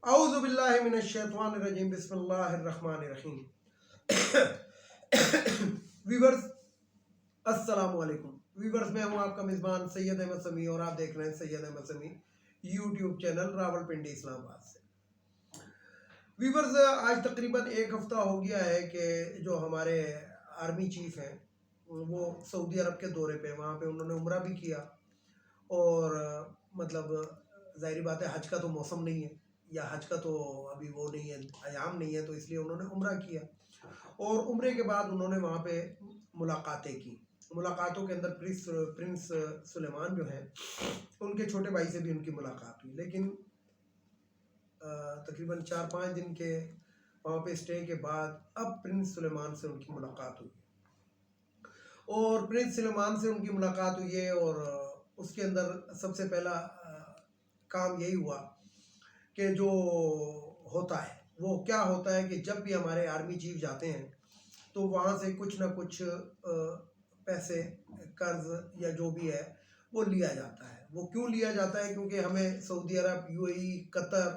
اعوذ باللہ من الشیطان الرجیم بسم اللہ الرحمن الرحیم. ویورز السلام علیکم. ویورز میں ہوں آپ کا میزبان سید احمد سمیع اور آپ دیکھ رہے ہیں سید احمد سمیع یوٹیوب چینل راول پنڈی اسلام آباد سے. ویورز آج تقریباً ایک ہفتہ ہو گیا ہے کہ جو ہمارے آرمی چیف ہیں وہ سعودی عرب کے دورے پہ، وہاں پہ انہوں نے عمرہ بھی کیا اور مطلب ظاہری بات ہے حج کا تو موسم نہیں ہے یا حج کا تو ابھی وہ نہیں ہے، ایام نہیں ہے، تو اس لیے انہوں نے عمرہ کیا اور عمرے کے بعد انہوں نے وہاں پہ ملاقاتیں کی. ملاقاتوں کے اندر پرنس سلیمان جو ہیں ان کے چھوٹے بھائی سے بھی ان کی ملاقات ہوئی، لیکن تقریباً 4-5 دن کے وہاں پہ اسٹے کے بعد اب پرنس سلیمان سے ان کی ملاقات ہوئی اور پرنس سلیمان سے ان کی ملاقات ہوئی ہے اور اس کے اندر سب سے پہلا کام یہی ہوا کہ جو ہوتا ہے وہ کیا ہوتا ہے کہ جب بھی ہمارے آرمی چیف جاتے ہیں تو وہاں سے کچھ نہ کچھ پیسے قرض یا جو بھی ہے وہ لیا جاتا ہے. وہ کیوں لیا جاتا ہے؟ کیونکہ ہمیں سعودی عرب، you a E, Qatar,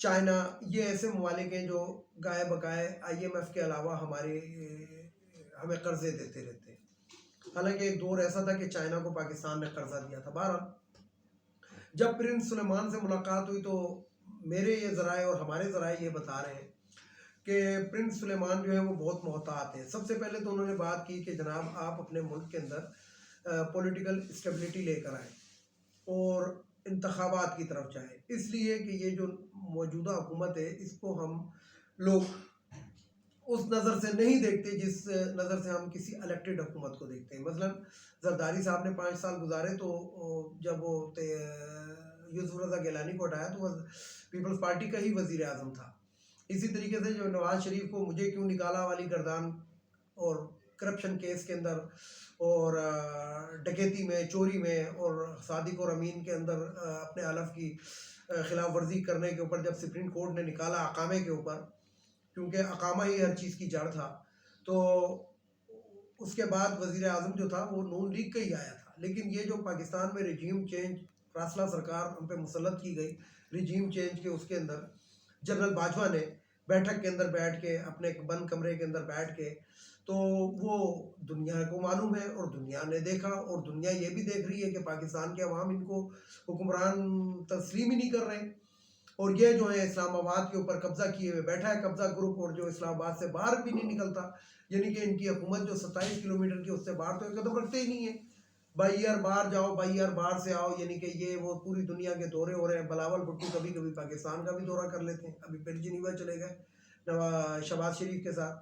China یہ ایسے ممالک ہیں جو گائے بگائے آئی ایم ایف کے علاوہ ہمیں قرضے دیتے رہتے ہیں. حالانکہ ایک دور ایسا تھا کہ چائنا کو پاکستان نے قرضہ دیا تھا. بہرحال جب پرنس سلیمان سے ملاقات ہوئی تو میرے یہ ذرائع اور ہمارے ذرائع یہ بتا رہے ہیں کہ پرنس سلیمان جو ہے وہ بہت محتاط ہیں. سب سے پہلے تو انہوں نے بات کی کہ جناب آپ اپنے ملک کے اندر پولیٹیکل اسٹیبلٹی لے کر آئیں اور انتخابات کی طرف جائیں، اس لیے کہ یہ جو موجودہ حکومت ہے اس کو ہم لوگ اس نظر سے نہیں دیکھتے جس نظر سے ہم کسی الیکٹڈ حکومت کو دیکھتے ہیں. مثلا زرداری صاحب نے 5 سال گزارے تو جب وہ یوسف رضا گیلانی کو ہٹایا تو وہ پیپلز پارٹی کا ہی وزیر اعظم تھا. اسی طریقے سے جو نواز شریف کو مجھے کیوں نکالا والی گردان اور کرپشن کیس کے اندر اور ڈکیتی میں، چوری میں اور صادق اور امین کے اندر اپنے حلف کی خلاف ورزی کرنے کے اوپر جب سپریم کورٹ نے نکالا اقامے کے اوپر، کیونکہ اقامہ ہی ہر چیز کی جڑ تھا، تو اس کے بعد وزیر اعظم جو تھا وہ نون لیگ کا ہی آیا تھا. لیکن یہ جو پاکستان میں رجیم چینج راسلہ سرکار ہم پہ مسلط کی گئی، رجیم چینج کے اس کے اندر جنرل باجوہ نے بیٹھک کے اندر بیٹھ کے اپنے ایک بند کمرے کے اندر بیٹھ کے، تو وہ دنیا کو معلوم ہے اور دنیا نے دیکھا اور دنیا یہ بھی دیکھ رہی ہے کہ پاکستان کے عوام ان کو حکمران تسلیم ہی نہیں کر رہے اور یہ جو ہے اسلام آباد کے اوپر قبضہ کیے ہوئے بیٹھا ہے قبضہ گروپ، اور جو اسلام آباد سے باہر بھی نہیں نکلتا. یعنی کہ ان کی حکومت جو 27 کلومیٹر کی اس سے باہر تو ایک قدم رکھتے ہی نہیں ہے. بائی ایئر باہر جاؤ، بائی ایئر باہر سے آؤ، یعنی کہ یہ وہ پوری دنیا کے دورے ہو رہے ہیں. بلاول بھٹو کبھی کبھی پاکستان کا بھی دورہ کر لیتے ہیں، ابھی پھر جنیوا چلے گئے شہباز شریف کے ساتھ.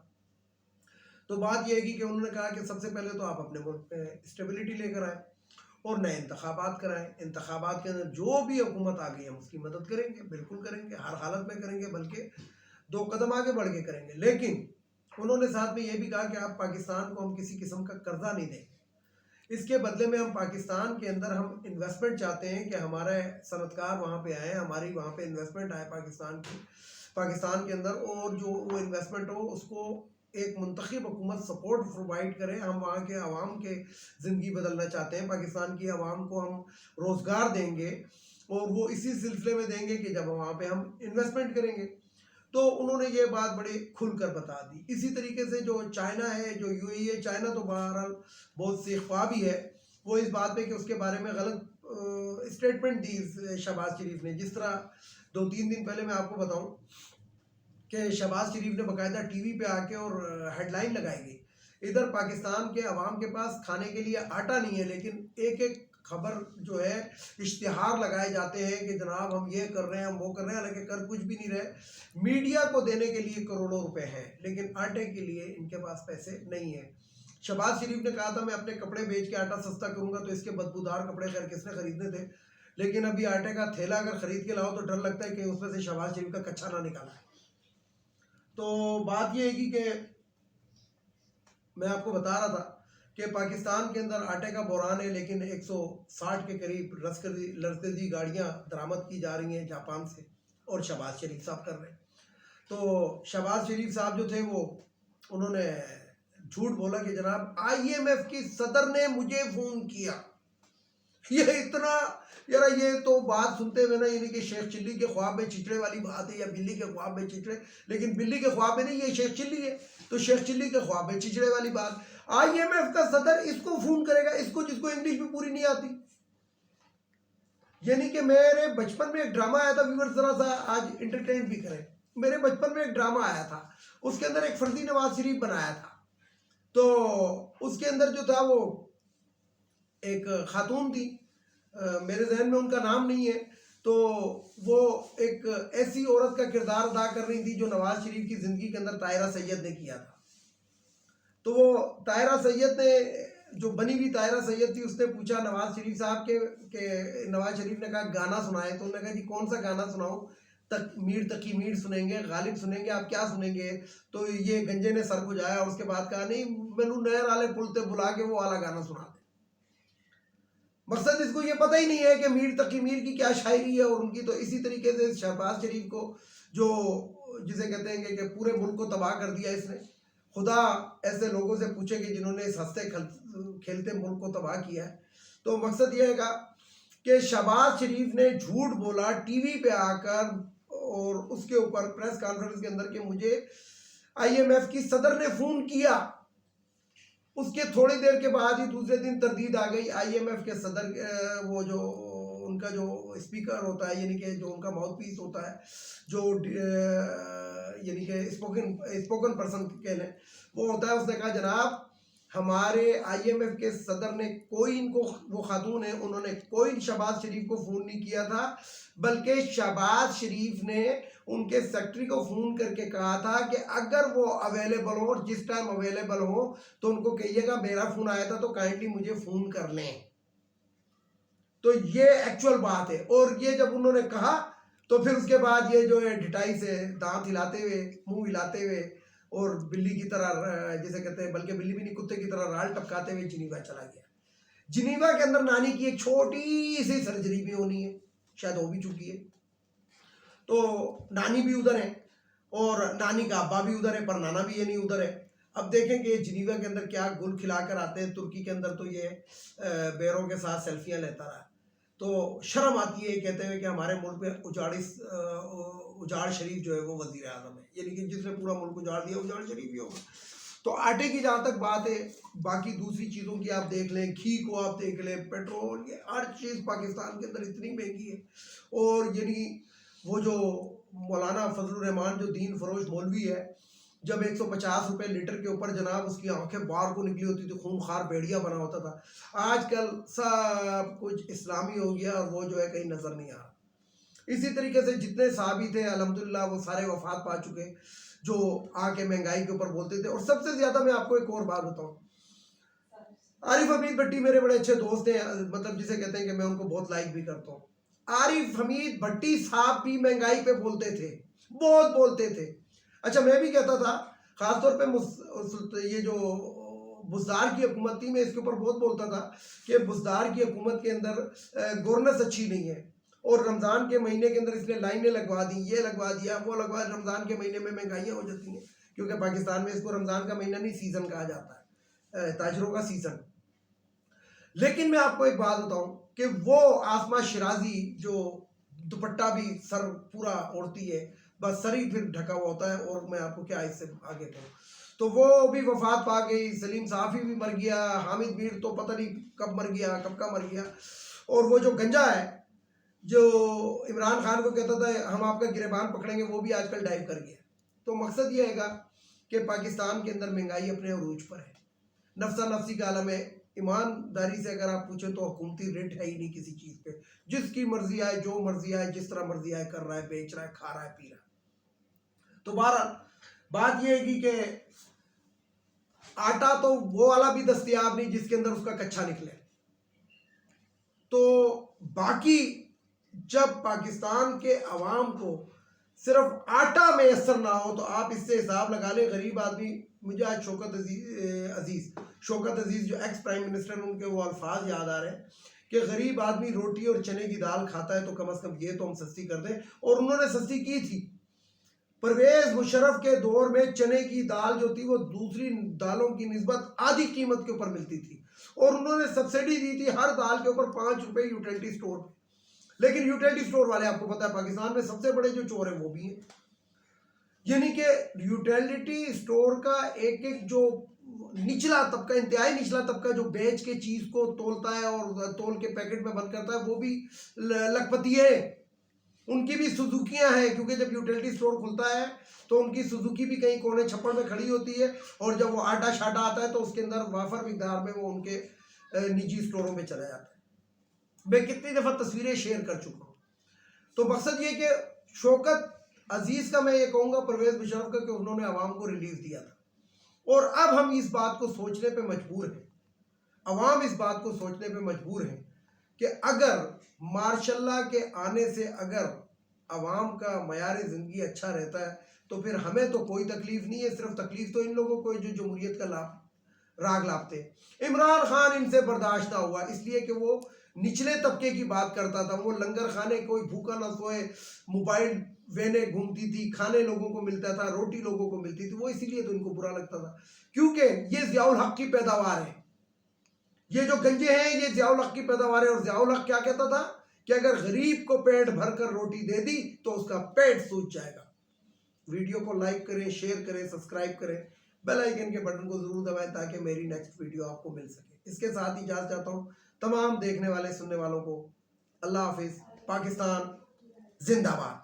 تو بات یہ ہے کہ انہوں نے کہا کہ سب سے پہلے تو آپ اپنے ملک پہ اسٹیبلٹی لے کر آئیں اور نئے انتخابات کرائیں. انتخابات کے اندر جو بھی حکومت آ گئی ہم اس کی مدد کریں گے، بالکل کریں گے، ہر حالت میں کریں گے، بلکہ 2 قدم آگے بڑھ کے کریں گے. لیکن انہوں نے ساتھ میں یہ بھی کہا کہ آپ پاکستان کو ہم کسی قسم کا قرضہ نہیں دیں گے، اس کے بدلے میں ہم پاکستان کے اندر ہم انویسٹمنٹ چاہتے ہیں کہ ہمارے صنعت کار وہاں پہ آئیں، ہماری وہاں پہ انویسٹمنٹ آئے پاکستان کے اندر، اور جو وہ انویسٹمنٹ ہو اس کو ایک منتخب حکومت سپورٹ پرووائڈ کرے. ہم وہاں کے عوام کے زندگی بدلنا چاہتے ہیں، پاکستان کی عوام کو ہم روزگار دیں گے اور وہ اسی سلسلے میں دیں گے کہ جب وہاں پہ ہم انویسٹمنٹ کریں گے. تو انہوں نے یہ بات بڑے کھل کر بتا دی. اسی طریقے سے جو چائنا ہے، جو یو اے ای ہے، چائنا تو بہرحال بہت سی خواہ بھی ہے وہ اس بات پہ کہ اس کے بارے میں غلط اسٹیٹمنٹ دی شہباز شریف نے. جس طرح 2-3 دن پہلے میں آپ کو بتاؤں کہ شہباز شریف نے باقاعدہ ٹی وی پہ آ کے اور ہیڈ لائن لگائی گئی، ادھر پاکستان کے عوام کے پاس کھانے کے لیے آٹا نہیں ہے، لیکن ایک خبر جو ہے اشتہار لگائے جاتے ہیں کہ جناب ہم یہ کر رہے ہیں، ہم وہ کر رہے ہیں، حالانکہ کر کچھ بھی نہیں رہے. میڈیا کو دینے کے لیے کروڑوں روپے ہیں لیکن آٹے کے لیے ان کے پاس پیسے نہیں ہیں. شہباز شریف نے کہا تھا میں اپنے کپڑے بیچ کے آٹا سستا کروں گا، تو اس کے بدبودار کپڑے خیر کس نے خریدنے تھے. لیکن ابھی آٹے کا تھیلا اگر خرید کے لاؤ تو ڈر لگتا ہے کہ اس میں سے شہباز شریف کا کچھا نہ نکالا ہے. تو بات یہ ہے کہ میں آپ کو بتا رہا تھا کہ پاکستان کے اندر آٹے کا بحران ہے، لیکن 160 کے قریب لڑکدی گاڑیاں درآمد کی جا رہی ہیں جاپان سے اور شہباز شریف صاحب کر رہے ہیں. تو شہباز شریف صاحب جو تھے وہ انہوں نے جھوٹ بولا کہ جناب آئی ایم ایف کی صدر نے مجھے فون کیا. یہ اتنا یار یہ تو بات سنتے ہوئے نا یعنی کہ شیخ چلی کے خواب میں چچڑے والی بات ہے، یا بلی کے خواب میں چچڑے، لیکن بلی کے خواب میں نہیں، یہ شیخ چلی ہے تو شیخ چلی کے خواب میں چچڑے والی بات۔ IMF کا صدر اس کو فون کرے گا، اس کو جس کو انگلش بھی پوری نہیں آتی۔ یعنی کہ میرے بچپن میں ایک ڈرامہ آیا تھا، ویورز ذرا سا آج انٹرٹین بھی کریں، میرے بچپن میں ایک ڈرامہ آیا تھا، اس کے اندر ایک فرزی نواز شریف بنایا تھا، تو اس کے اندر جو تھا وہ ایک خاتون تھی، میرے ذہن میں ان کا نام نہیں ہے، تو وہ ایک ایسی عورت کا کردار ادا کر رہی تھی جو نواز شریف کی زندگی کے اندر طاہرہ سید نے کیا تھا۔ تو وہ طاہرہ سید نے جو بنی ہوئی طاہرہ سید تھی، اس نے پوچھا نواز شریف صاحب کہ نواز شریف نے کہا گانا سنائے، تو انہوں نے کہا جی کون سا گانا سناؤں؟ میر تقی میر سنیں گے، غالب سنیں گے، آپ کیا سنیں گے؟ تو یہ گنجے نے سر کو جایا اور اس کے بعد کہا نہیں مینو نہر والے پل تے بلا کے وہ والا گانا سنا دے۔ مقصد اس کو یہ پتہ ہی نہیں ہے کہ میر تقی میر کی کیا شاعری ہے اور ان کی، تو اسی طریقے سے شہباز شریف کو جو جسے کہتے ہیں کہ پورے ملک کو تباہ کر دیا اس نے، خدا ایسے لوگوں سے پوچھے کہ جنہوں نے اس ہنستے کھیلتے ملک کو تباہ کیا ہے۔ تو مقصد یہ ہے کہ شہباز شریف نے جھوٹ بولا ٹی وی پہ آ کر اور اس کے اوپر پریس کانفرنس کے اندر کہ مجھے IMF کی صدر نے فون کیا۔ اس کے تھوڑی دیر کے بعد ہی دوسرے دن تردید آ گئی، IMF کے صدر وہ جو ان کا جو اسپیکر ہوتا ہے، یعنی کہ جو ان کا ماؤتھ پیس ہوتا ہے، جو یعنی کہ اسپوکن پرسن کہہ لیں وہ ہوتا ہے، اس نے کہا جناب ہمارے IMF کے صدر نے کوئی ان کو، وہ خاتون ہے، انہوں نے کوئی شہباز شریف کو فون نہیں کیا تھا، بلکہ شہباز شریف نے ان کے سیکرٹری کو فون کر کے کہا تھا کہ اگر وہ اویلیبل ہو اور جس ٹائم اویلیبل ہو تو ان کو کہیے گا میرا فون آیا تھا تو کائنڈلی مجھے فون کر لیں۔ تو یہ ایکچوئل بات ہے، اور یہ جب انہوں نے کہا تو پھر اس کے بعد یہ جو ہے ڈٹائی سے دانت ہلاتے ہوئے، منہ ہلاتے ہوئے اور بلی کی طرح جسے کہتے ہیں، بلکہ بلی بھی نہیں کتے کی طرح رال ٹپکاتے ہوئے جنیوا چلا گیا۔ جنیوا کے اندر نانی کی ایک چھوٹی سی سرجری بھی ہونی ہے، شاید ہو بھی چکی ہے، تو نانی بھی ادھر ہے اور نانی کا ابا بھی ادھر ہے، پر نانا بھی یہ نہیں ادھر ہے۔ اب دیکھیں کہ جنیوا کے اندر کیا گل کھلا کر آتے ہیں، ترکی کے اندر تو یہ بیروں کے ساتھ سیلفیاں لیتا رہا، تو شرم آتی ہے کہتے ہوئے کہ ہمارے ملک میں اجاڑ شریف جو ہے وہ وزیر اعظم ہے، یعنی کہ جس نے پورا ملک اجاڑ دیا اجاڑ شریف ہی ہوگا۔ تو آٹے کی جہاں تک بات ہے، باقی دوسری چیزوں کی آپ دیکھ لیں، گھی کو آپ دیکھ لیں، پیٹرول، یہ ہر چیز پاکستان کے اندر اتنی مہنگی ہے، اور یعنی وہ جو مولانا فضل الرحمان جو دین فروش مولوی ہے، جب 150 روپے لیٹر کے اوپر جناب اس کی آنکھیں باہر کو نکلی ہوتی تھی، خون خار بیڑیا بنا ہوتا تھا، آج کل سب کچھ اسلامی ہو گیا اور وہ جو ہے کہیں نظر نہیں آ رہا۔ اسی طریقے سے جتنے صحابی تھے الحمدللہ وہ سارے وفات پا چکے جو آ کے مہنگائی کے اوپر بولتے تھے۔ اور سب سے زیادہ میں آپ کو ایک اور بات بتاؤں، عارف حمید بھٹی میرے بڑے اچھے دوست ہیں، مطلب جسے کہتے ہیں کہ میں ان کو بہت لائک بھی کرتا ہوں۔ عارف حمید بھٹی صاحب بھی مہنگائی پہ بولتے تھے، بہت بولتے تھے۔ اچھا میں بھی کہتا تھا، خاص طور پہ یہ جو بزدار کی حکومت تھی، میں اس کے اوپر بہت بولتا تھا کہ بزدار کی حکومت کے اندر گورننس اچھی نہیں ہے، اور رمضان کے مہینے کے اندر اس نے لائنیں لگوا دی، یہ لگوا دیا، وہ لگوا دیا، رمضان کے مہینے میں مہنگائیاں ہو جاتی ہیں، کیونکہ پاکستان میں اس کو رمضان کا مہینہ نہیں سیزن کہا جاتا ہے، تاجروں کا سیزن۔ لیکن میں آپ کو ایک بات بتاؤں کہ وہ آسمہ شرازی جو دوپٹہ بھی سر پورا اوڑھتی ہے، بس سر ہی پھر ڈھکا ہوا ہوتا ہے، اور میں آپ کو کیا اس سے آگے کہوں، تو وہ بھی وفات پا گئی، سلیم صافی بھی مر گیا، حامد میر تو پتہ نہیں کب مر گیا، کب کا مر گیا، اور وہ جو گنجا ہے جو عمران خان کو کہتا تھا ہم آپ کا گریبان پکڑیں گے، وہ بھی آج کل ڈائیو کر گیا۔ تو مقصد یہ ہے گا کہ پاکستان کے اندر مہنگائی اپنے عروج پر ہے، نفسا نفسی کا عالم ہے۔ ایمانداری سے اگر آپ پوچھیں تو حکومتی ریٹ ہے ہی نہیں کسی چیز پہ، جس کی مرضی آئے، جو مرضی آئے، جس طرح مرضی آئے کر رہا ہے، بیچ رہا ہے، کھا رہا ہے، پی رہا ہے۔ تو بہرحال بات یہ ہے کہ آٹا تو وہ والا بھی دستیاب نہیں جس کے اندر اس کا کچھا نکلے۔ تو باقی جب پاکستان کے عوام کو صرف آٹا میسر نہ ہو تو آپ اس سے حساب لگا لیں، غریب آدمی، مجھے آج شوکت عزیز جو ایکس پرائم منسٹر ہیں، ان کے وہ الفاظ یاد آ رہے ہیں کہ غریب آدمی روٹی اور چنے کی دال کھاتا ہے تو کم از کم یہ تو ہم سستی کر دیں، اور انہوں نے سستی کی تھی۔ پرویز مشرف کے دور میں چنے کی دال جو تھی وہ دوسری دالوں کی نسبت آدھی قیمت کے اوپر ملتی تھی، اور انہوں نے سبسڈی دی تھی ہر دال کے اوپر 5 روپے یوٹیلٹی سٹور پہ. لیکن یوٹیلٹی سٹور والے آپ کو پتا ہے پاکستان میں سب سے بڑے جو چور ہیں وہ بھی ہیں. یعنی کہ یوٹیلٹی سٹور کا ایک جو نچلا طبقہ، انتہائی نچلا طبقہ جو بیچ کے چیز کو تولتا ہے اور تول کے پیکٹ میں بند کرتا ہے، وہ بھی لکھپتی ہے. ان کی بھی سزوکیاں ہیں، کیونکہ جب یوٹیلٹی سٹور کھلتا ہے تو ان کی سزوکی بھی کہیں کونے چھپڑ میں کھڑی ہوتی ہے، اور جب وہ آٹا شاٹا آتا ہے تو اس کے اندر وافر مقدار میں وہ ان کے نجی سٹوروں میں چلا جاتا ہے. میں کتنی دفعہ تصویریں شیئر کر چکا ہوں. تو مقصد یہ کہ شوکت عزیز کا میں یہ کہوں گا، پرویز مشرف کا، کہ انہوں نے عوام کو ریلیف دیا تھا، اور اب ہم اس بات کو سوچنے پہ مجبور ہیں، عوام اس بات کو سوچنے پہ مجبور ہیں کہ اگر مارشاء اللہ کے آنے سے اگر عوام کا معیار زندگی اچھا رہتا ہے تو پھر ہمیں تو کوئی تکلیف نہیں ہے. صرف تکلیف تو ان لوگوں کو جو جمہوریت کا راگ لاپتے. عمران خان ان سے برداشت نہ ہوا، اس لیے کہ وہ نچلے طبقے کی بات کرتا تھا. وہ لنگر خانے، کوئی بھوکا نہ سوئے، موبائل وینیں گھومتی تھی، کھانے لوگوں کو ملتا تھا، روٹی لوگوں کو ملتی تھی. وہ اسی لیے تو ان کو برا لگتا تھا، کیونکہ یہ ضیاء الحق کی پیداوار ہے. یہ جو گنجے ہیں یہ ضیاء الحق کی پیداوار ہے. اور ضیاء الحق کیا کہتا تھا کہ اگر غریب کو پیٹ بھر کر روٹی دے دی تو اس کا پیٹ سوج جائے گا. ویڈیو کو لائک کریں، شیئر کریں، سبسکرائب کریں، بیل آئیکن کے بٹن کو ضرور دبائیں تاکہ میری نیکسٹ ویڈیو آپ کو مل سکے. اس کے ساتھ ہی اجازت چاہتا ہوں تمام دیکھنے والے سننے والوں کو. اللہ حافظ. پاکستان زندہ باد.